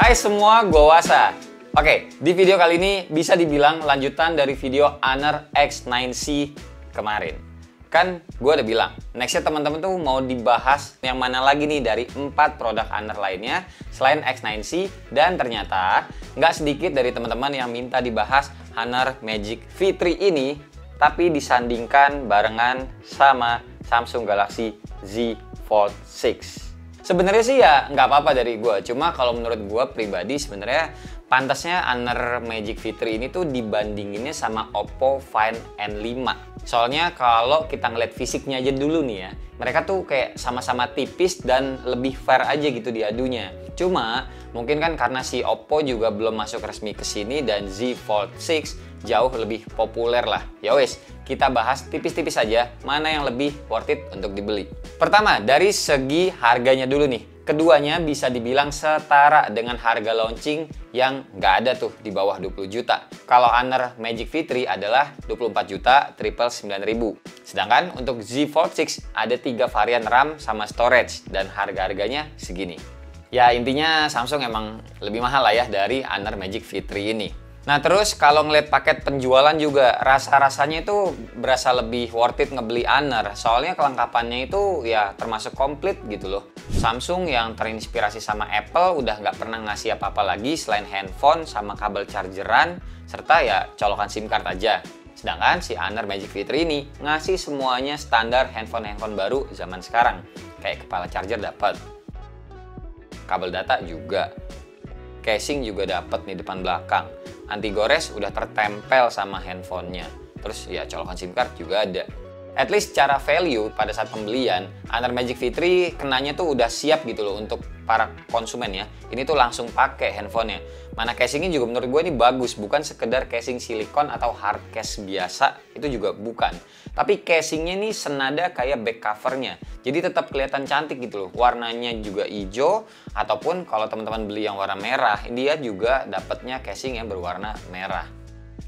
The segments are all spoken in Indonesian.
Hai semua, gue Wasa. Oke, di video kali ini bisa dibilang lanjutan dari video Honor X9C kemarin. Kan gue udah bilang, nextnya teman-teman tuh mau dibahas yang mana lagi nih dari 4 produk Honor lainnya selain X9C. Dan ternyata nggak sedikit dari teman-teman yang minta dibahas Honor Magic V3 ini, tapi disandingkan barengan sama Samsung Galaxy Z Fold 6. Sebenarnya sih ya nggak apa-apa dari gue, cuma kalau menurut gue pribadi sebenarnya pantasnya Honor Magic V3 ini tuh dibandinginnya sama Oppo Find N5. Soalnya kalau kita ngeliat fisiknya aja dulu nih ya, mereka tuh kayak sama-sama tipis dan lebih fair aja gitu diadunya. Cuma mungkin kan karena si Oppo juga belum masuk resmi ke sini dan Z Fold 6 jauh lebih populer lah. Ya wes, kita bahas tipis-tipis aja mana yang lebih worth it untuk dibeli. Pertama, dari segi harganya dulu nih. Keduanya bisa dibilang setara dengan harga launching yang nggak ada tuh di bawah 20 juta. Kalau Honor Magic V3 adalah 24 juta 999.000. Sedangkan untuk Z Fold 6 ada 3 varian RAM sama storage dan harga-harganya segini. Ya intinya Samsung emang lebih mahal lah ya dari Honor Magic V3 ini. Nah terus kalau ngeliat paket penjualan juga rasa-rasanya itu berasa lebih worth it ngebeli Honor. Soalnya kelengkapannya itu ya termasuk komplit gitu loh. Samsung yang terinspirasi sama Apple udah nggak pernah ngasih apa-apa lagi selain handphone sama kabel chargeran serta ya colokan SIM card aja. Sedangkan si Honor Magic V3 ini ngasih semuanya standar handphone-handphone baru zaman sekarang. Kayak kepala charger dapat, kabel data juga, casing juga dapat nih depan belakang. Anti gores udah tertempel sama handphonenya. Terus ya colokan SIM card juga ada. At least secara value pada saat pembelian, Honor Magic V3 kenanya tuh udah siap gitu loh untuk para konsumen ya. Ini tuh langsung pakai handphonenya. Mana casingnya juga menurut gue ini bagus, bukan sekedar casing silikon atau hard case biasa, itu juga bukan. Tapi casingnya ini senada kayak back covernya. Jadi tetap kelihatan cantik gitu loh. Warnanya juga hijau, ataupun kalau teman-teman beli yang warna merah, dia juga dapatnya casing yang berwarna merah.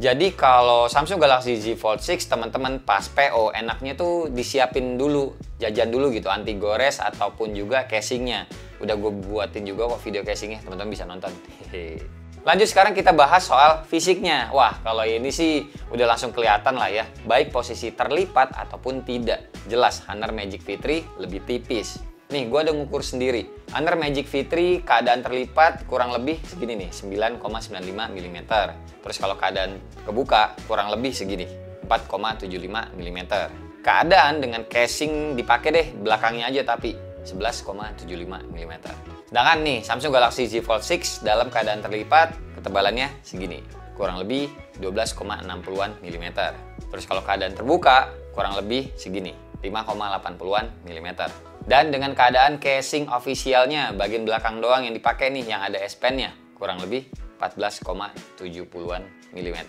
Jadi kalau Samsung Galaxy Z Fold 6 teman-teman pas PO enaknya tuh disiapin dulu, jajan dulu gitu anti gores ataupun juga casingnya. Udah gue buatin juga kok video casingnya, teman-teman bisa nonton. Lanjut sekarang kita bahas soal fisiknya. Wah kalau ini sih udah langsung kelihatan lah ya, baik posisi terlipat ataupun tidak. Jelas Honor Magic V3 lebih tipis. Nih gue udah ngukur sendiri. Honor Magic V3 keadaan terlipat kurang lebih segini nih, 9,95 mm. Terus kalau keadaan kebuka kurang lebih segini, 4,75 mm. Keadaan dengan casing dipakai deh belakangnya aja tapi 11,75 mm. Sedangkan nih Samsung Galaxy Z Fold 6 dalam keadaan terlipat ketebalannya segini, kurang lebih 12,60-an mm. Terus kalau keadaan terbuka kurang lebih segini, 5,80-an mm. Dan dengan keadaan casing officialnya bagian belakang doang yang dipakai nih yang ada S Pen-nya kurang lebih 14,70-an mm.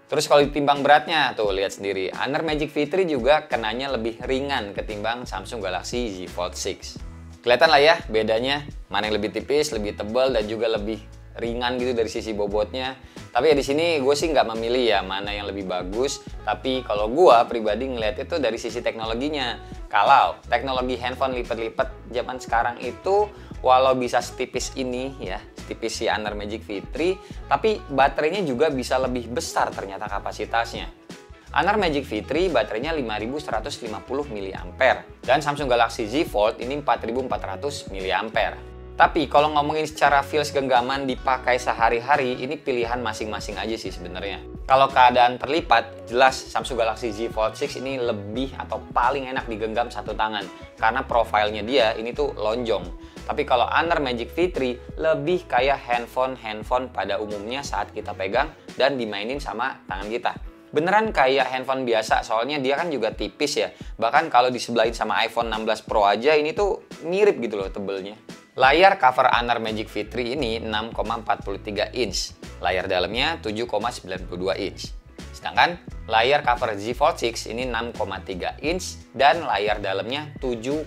Terus kalau ditimbang beratnya tuh lihat sendiri, Honor Magic V3 juga kenanya lebih ringan ketimbang Samsung Galaxy Z Fold 6. Kelihatan lah ya bedanya, mana yang lebih tipis, lebih tebal dan juga lebih ringan gitu dari sisi bobotnya. Tapi ya di sini gue sih nggak memilih ya mana yang lebih bagus. Tapi kalau gue pribadi ngeliat itu dari sisi teknologinya. Kalau teknologi handphone lipat-lipat zaman sekarang itu walau bisa setipis ini ya, setipis si Honor Magic V3, tapi baterainya juga bisa lebih besar ternyata kapasitasnya. Honor Magic V3 baterainya 5150 mAh dan Samsung Galaxy Z Fold ini 4400 mAh. Tapi kalau ngomongin secara feels genggaman dipakai sehari-hari, ini pilihan masing-masing aja sih sebenarnya. Kalau keadaan terlipat, jelas Samsung Galaxy Z Fold 6 ini lebih atau paling enak digenggam satu tangan karena profilnya dia ini tuh lonjong. Tapi kalau Honor Magic V3 lebih kayak handphone pada umumnya saat kita pegang dan dimainin sama tangan kita. Beneran kayak handphone biasa, soalnya dia kan juga tipis ya. Bahkan kalau disebelahin sama iPhone 16 Pro aja ini tuh mirip gitu loh tebelnya. Layar cover Honor Magic V3 ini 6,43 inch, layar dalamnya 7,92 inch. Sedangkan layar cover Z Fold 6 ini 6,3 inch dan layar dalamnya 7,6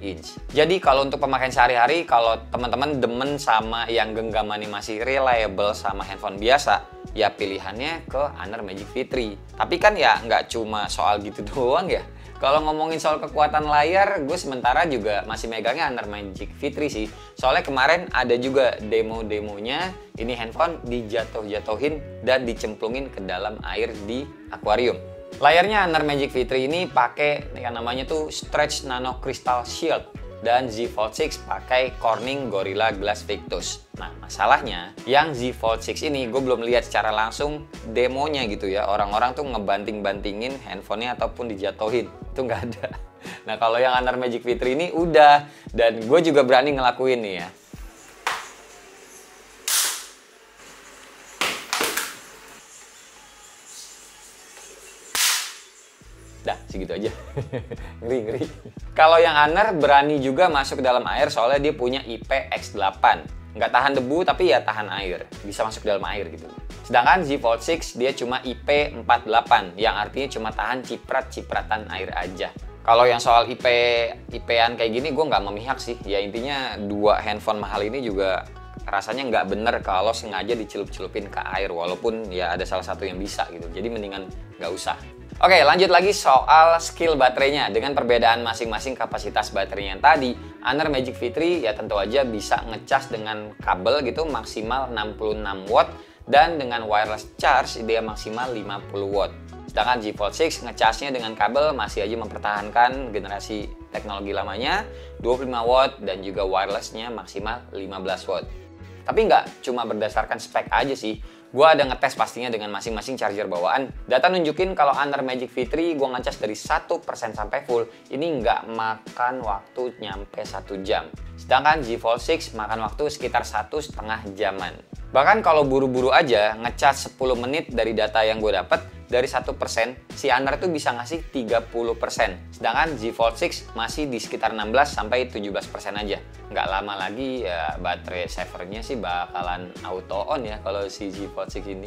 inch. Jadi kalau untuk pemakaian sehari-hari, kalau teman-teman demen sama yang genggamannya masih reliable sama handphone biasa, ya pilihannya ke Honor Magic V3. Tapi kan ya nggak cuma soal gitu doang ya. Kalau ngomongin soal kekuatan layar, gue sementara juga masih megangnya Honor Magic V3 sih. Soalnya kemarin ada juga demo-demonya, ini handphone dijatuh-jatuhin dan dicemplungin ke dalam air di akuarium. Layarnya Honor Magic V3 ini pakai yang namanya tuh Stretch Nano Crystal Shield. Dan Z Fold 6 pakai Corning Gorilla Glass Victus. Nah, masalahnya yang Z Fold 6 ini gue belum lihat secara langsung demonya gitu ya. Orang-orang tuh ngebanting-bantingin handphonenya ataupun dijatuhin. Itu nggak ada. Nah, kalau yang Honor Magic V3 ini udah. Dan gue juga berani ngelakuin nih ya. Dah, segitu aja. Ngeri. Kalau yang Honor berani juga masuk ke dalam air soalnya dia punya IPX8. Nggak tahan debu tapi ya tahan air. Bisa masuk ke dalam air gitu. Sedangkan Z Fold 6 dia cuma IP48 yang artinya cuma tahan ciprat-cipratan air aja. Kalau yang soal IP-an kayak gini gue nggak memihak sih. Ya intinya dua handphone mahal ini juga rasanya nggak bener kalau sengaja dicelup-celupin ke air. Walaupun ya ada salah satu yang bisa gitu. Jadi mendingan nggak usah. Oke, lanjut lagi soal skill baterainya. Dengan perbedaan masing-masing kapasitas baterainya yang tadi, Honor Magic V3 ya tentu aja bisa ngecas dengan kabel gitu maksimal 66 watt dan dengan wireless charge dia maksimal 50 watt. Sedangkan Z Fold 6 ngecasnya dengan kabel masih aja mempertahankan generasi teknologi lamanya 25 watt dan juga wirelessnya maksimal 15 watt. Tapi nggak cuma berdasarkan spek aja sih. Gue ada ngetes pastinya dengan masing-masing charger bawaan. Data nunjukin kalau Honor Magic V3 gue ngecas dari 1% sampai full, ini nggak makan waktu nyampe 1 jam. Sedangkan Z Fold 6 makan waktu sekitar 1,5 jaman. Bahkan kalau buru-buru aja ngecas 10 menit dari data yang gue dapet, dari 1%, si Honor tuh bisa ngasih 30%. Sedangkan Z Fold 6 masih di sekitar 16-17% aja. Nggak lama lagi ya baterai savernya sih bakalan auto on ya kalau si Z Fold 6 ini.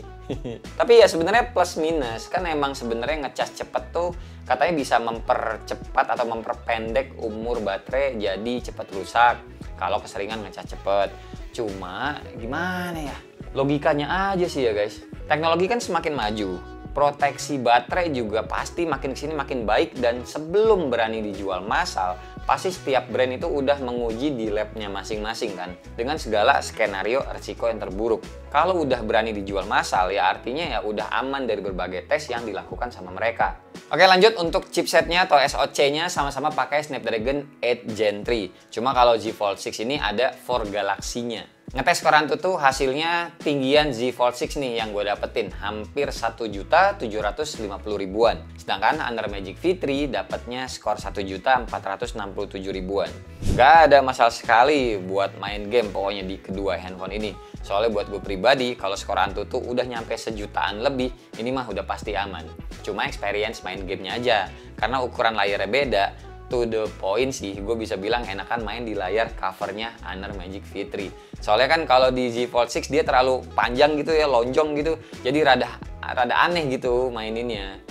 Tapi ya sebenarnya plus minus, kan emang sebenarnya ngecas cepet tuh katanya bisa mempercepat atau memperpendek umur baterai jadi cepet rusak kalau keseringan ngecas cepet. Cuma gimana ya? Logikanya aja sih ya guys. Teknologi kan semakin maju. Proteksi baterai juga pasti makin kesini makin baik dan sebelum berani dijual massal, pasti setiap brand itu udah menguji di labnya masing-masing kan, dengan segala skenario risiko yang terburuk. Kalau udah berani dijual massal ya artinya ya udah aman dari berbagai tes yang dilakukan sama mereka. Oke, lanjut untuk chipsetnya atau SoC-nya sama-sama pakai Snapdragon 8 Gen 3. Cuma kalau Z Fold 6 ini ada 4 Galaxy-nya. Ngetes koran tuh hasilnya tinggian Z Fold 6 nih yang gue dapetin hampir 1.750.000-an. Sedangkan Honor Magic V3 dapetnya skor 1.467.000-an. Gak ada masalah sekali buat main game pokoknya di kedua handphone ini. Soalnya buat gue pribadi kalau skor Antutu udah nyampe 1 jutaan lebih, ini mah udah pasti aman. Cuma experience main gamenya aja, karena ukuran layarnya beda. To the point sih, gue bisa bilang enakan main di layar covernya Honor Magic V3. Soalnya kan kalau di Z Fold 6 dia terlalu panjang gitu ya, lonjong gitu. Jadi rada aneh gitu maininnya.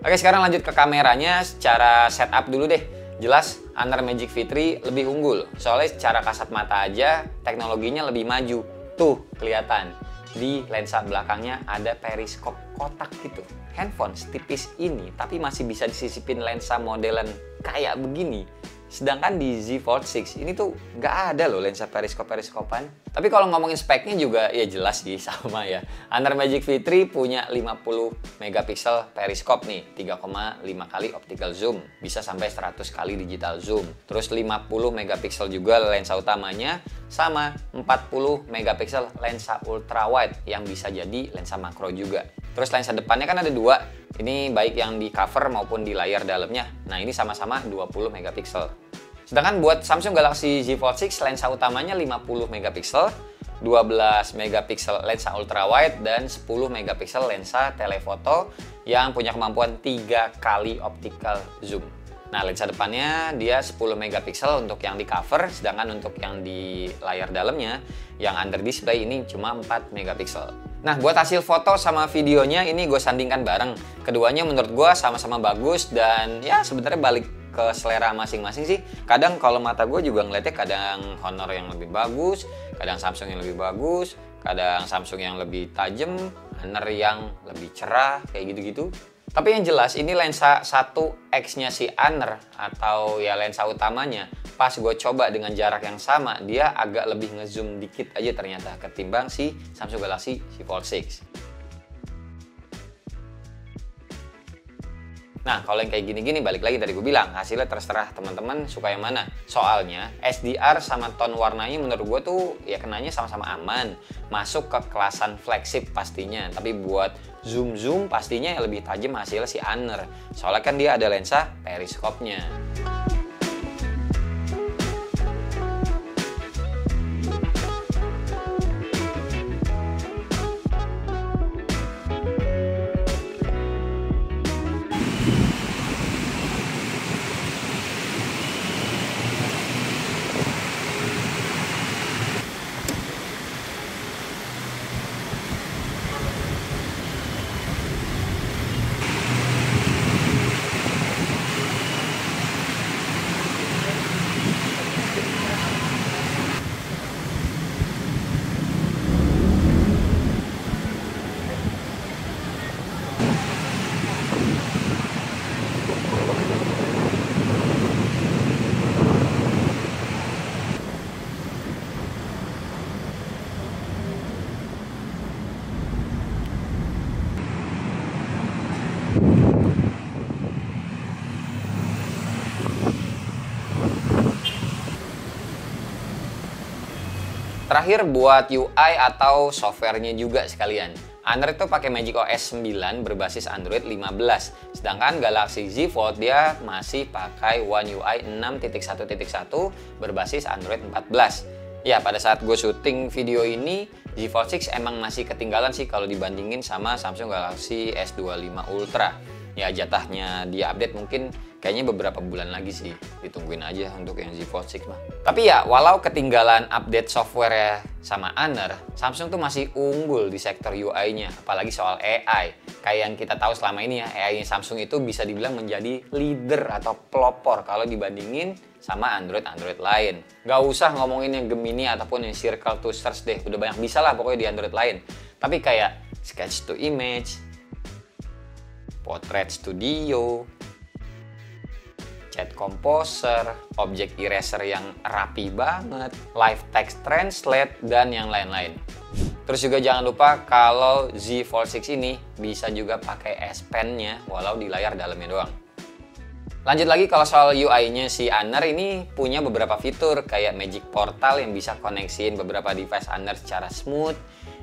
Oke, sekarang lanjut ke kameranya. Secara setup dulu deh. Jelas Honor Magic V3 lebih unggul. Soalnya secara kasat mata aja teknologinya lebih maju. Tuh, kelihatan. Di lensa belakangnya ada periskop kotak gitu. Handphone setipis ini tapi masih bisa disisipin lensa modelan kayak begini. Sedangkan di Z Fold 6 ini tuh nggak ada loh lensa periskop-periskopan. Tapi kalau ngomongin speknya juga ya jelas sih sama ya. Honor Magic V3 punya 50 megapiksel periskop nih, 3,5 kali optical zoom, bisa sampai 100 kali digital zoom. Terus 50 megapiksel juga lensa utamanya, sama 40 megapiksel lensa ultra wide yang bisa jadi lensa makro juga. Terus lensa depannya kan ada dua. Ini baik yang di cover maupun di layar dalamnya. Nah, ini sama-sama 20 megapiksel. Sedangkan buat Samsung Galaxy Z Fold 6 lensa utamanya 50 megapiksel, 12 megapiksel lensa ultra wide dan 10 megapiksel lensa telefoto yang punya kemampuan 3 kali optical zoom. Nah, lensa depannya dia 10 megapiksel untuk yang di cover, sedangkan untuk yang di layar dalamnya yang under display ini cuma 4 megapiksel. Nah, buat hasil foto sama videonya ini gue sandingkan bareng. Keduanya menurut gue sama-sama bagus dan ya sebenarnya balik ke selera masing-masing sih. Kadang kalau mata gue juga ngeliatnya kadang Honor yang lebih bagus, kadang Samsung yang lebih bagus, kadang Samsung yang lebih tajam, Honor yang lebih cerah, kayak gitu-gitu. Tapi yang jelas ini lensa 1x-nya si Honor atau ya lensa utamanya. Pas gue coba dengan jarak yang sama, dia agak lebih ngezoom dikit aja ternyata ketimbang si Samsung Galaxy Z Fold 6. Nah, kalau yang kayak gini-gini balik lagi tadi gue bilang, hasilnya terserah teman-teman suka yang mana. Soalnya SDR sama tone warnanya menurut gue tuh ya kenanya sama-sama aman. Masuk ke kelasan flagship pastinya. Tapi buat zoom-zoom pastinya yang lebih tajam hasilnya si Honor. Soalnya kan dia ada lensa periskopnya. Terakhir buat UI atau softwarenya juga sekalian. Honor itu pakai Magic OS 9 berbasis Android 15. Sedangkan Galaxy Z Fold dia masih pakai One UI 6.1.1 berbasis Android 14. Ya, pada saat gue syuting video ini, Z Fold 6 emang masih ketinggalan sih kalau dibandingin sama Samsung Galaxy S25 Ultra. Ya, jatahnya dia update mungkin kayaknya beberapa bulan lagi sih. Ditungguin aja untuk yang Z Fold 6 mah. Tapi ya, walau ketinggalan update software ya sama Honor, Samsung tuh masih unggul di sektor UI-nya. Apalagi soal AI. Kayak yang kita tahu selama ini ya, AI-nya Samsung itu bisa dibilang menjadi leader atau pelopor kalau dibandingin sama Android lain. Gak usah ngomongin yang Gemini ataupun yang Circle to Search deh. Udah banyak bisa lah pokoknya di Android lain. Tapi kayak Sketch to Image, Portrait Studio, Chat Composer, Object Eraser yang rapi banget, Live Text Translate, dan yang lain-lain. Terus juga jangan lupa kalau Z Fold 6 ini bisa juga pakai S Pen-nya walau di layar dalamnya doang. Lanjut lagi kalau soal UI-nya si Honor ini punya beberapa fitur kayak Magic Portal yang bisa koneksiin beberapa device Honor secara smooth,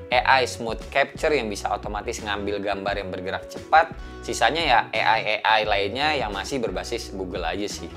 AI Smooth Capture yang bisa otomatis ngambil gambar yang bergerak cepat, sisanya ya AI lainnya yang masih berbasis Google aja sih.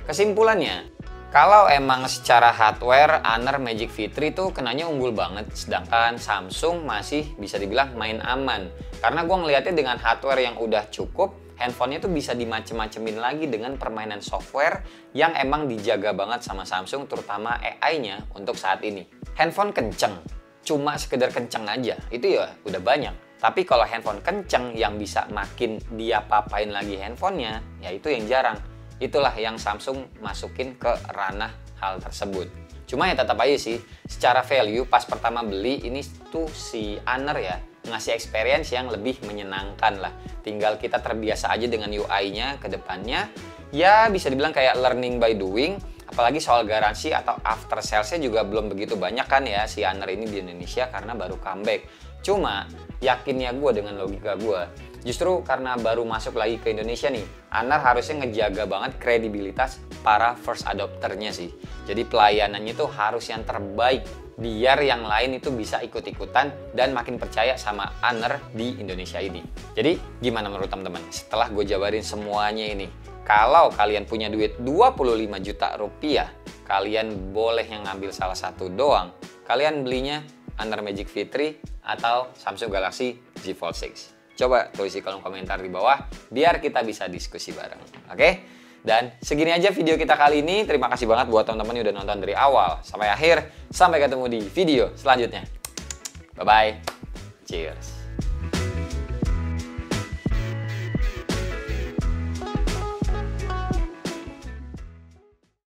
Kesimpulannya, kalau emang secara hardware Honor Magic V3 tuh kenanya unggul banget, sedangkan Samsung masih bisa dibilang main aman. Karena gue ngeliatnya dengan hardware yang udah cukup, handphonenya tuh bisa dimacem-macemin lagi dengan permainan software yang emang dijaga banget sama Samsung, terutama AI-nya untuk saat ini. Handphone kenceng, cuma sekedar kenceng aja, itu ya udah banyak. Tapi kalau handphone kenceng yang bisa makin dia papain lagi handphonenya, ya itu yang jarang. Itulah yang Samsung masukin ke ranah hal tersebut. Cuma ya tetap aja sih, secara value pas pertama beli ini tuh si Honor ya ngasih experience yang lebih menyenangkan lah. Tinggal kita terbiasa aja dengan UI-nya ke depannya. Ya bisa dibilang kayak learning by doing. Apalagi soal garansi atau after sales-nya juga belum begitu banyak kan ya si Honor ini di Indonesia karena baru comeback. Cuma yakinnya gue dengan logika gue, justru karena baru masuk lagi ke Indonesia nih, Honor harusnya ngejaga banget kredibilitas para first adopternya sih. Jadi pelayanannya tuh harus yang terbaik biar yang lain itu bisa ikut-ikutan dan makin percaya sama Honor di Indonesia ini. Jadi gimana menurut teman-teman? Setelah gue jabarin semuanya ini, kalau kalian punya duit 25 juta rupiah, kalian boleh yang ngambil salah satu doang. Kalian belinya Honor Magic V3 atau Samsung Galaxy Z Fold 6. Coba tulis di kolom komentar di bawah biar kita bisa diskusi bareng. Oke? Dan segini aja video kita kali ini. Terima kasih banget buat teman-teman yang udah nonton dari awal sampai akhir. Sampai ketemu di video selanjutnya. Bye-bye. Cheers.